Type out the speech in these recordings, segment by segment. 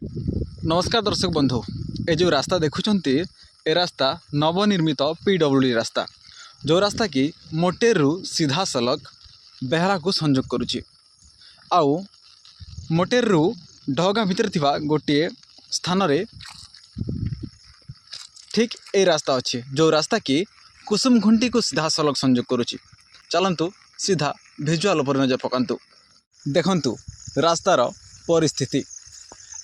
नमस्कार दर्शक बंधु ए जो रास्ता देखुंत ए रास्ता नवनिर्मित पीडब्ल्यूडी रास्ता जो रास्ता कि मोटेरू सीधा सलख बेहरा को संजोग करुच्ची आउ मोटेरू ढगा भितर थिबा गोटे स्थान रे ठीक ए रास्ता अच्छे जो रास्ता कि कुसुम घुंटी को सीधा सलख संजोग करुच्ची। चलतु सीधा भिजुआल पर नजर पकांतु देखंतु रास्तार परिस्थिति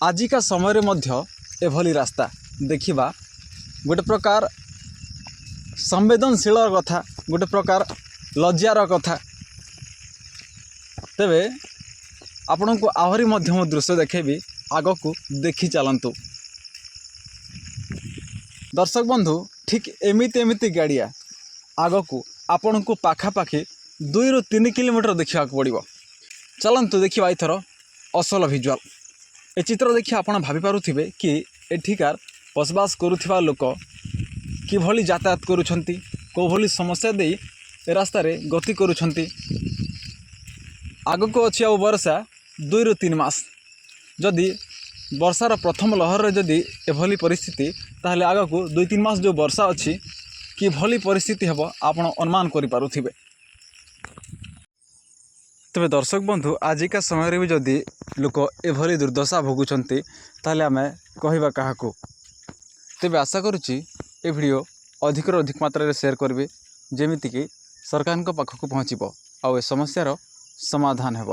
आजिका समय मध्य एभली रास्ता देखिबा गोटे प्रकार संवेदनशील कथा गोटे प्रकार लज्जार कथा। तेबे आपण को आहरी मध्यम दृश्य देखेबी आग को देखी चलतु दर्शक बंधु ठीक एमिति एमिति गाड़िया आग को आपण को पाखापाखि 2 ରୁ 3 किलोमीटर देखा पड़ो। चलतु देखा एथर असल भिजुआल ए चित्र देखि आपण भाभी पारुथिबे कि एठिकार बसबास करुथिबा लोक किभली यातायात करुछंती को भली समस्या दे रास्ता रे गति करुछंती। आगको अछि आ वर्षा 2 ରୁ 3 मास जदि वर्षार प्रथम लहर रे जदि एभली परिस्थिति ताहले आगको 2-3 मास जो वर्षा अछि किभली परिस्थिति हेबो आपण अनुमान करि पारुथिबे। तेरे दर्शक बंधु आजिका समय भी जदि लोक एभली दुर्दशा भोगुंट ताहले आमे कहवा क्या तेरे आशा करुच्ची ए वीडियो अधिक अधिक मात्रा शेयर करेंगे जेमिति कि सरकार पाखक पहुँचब आ समस्यार समाधान हेब।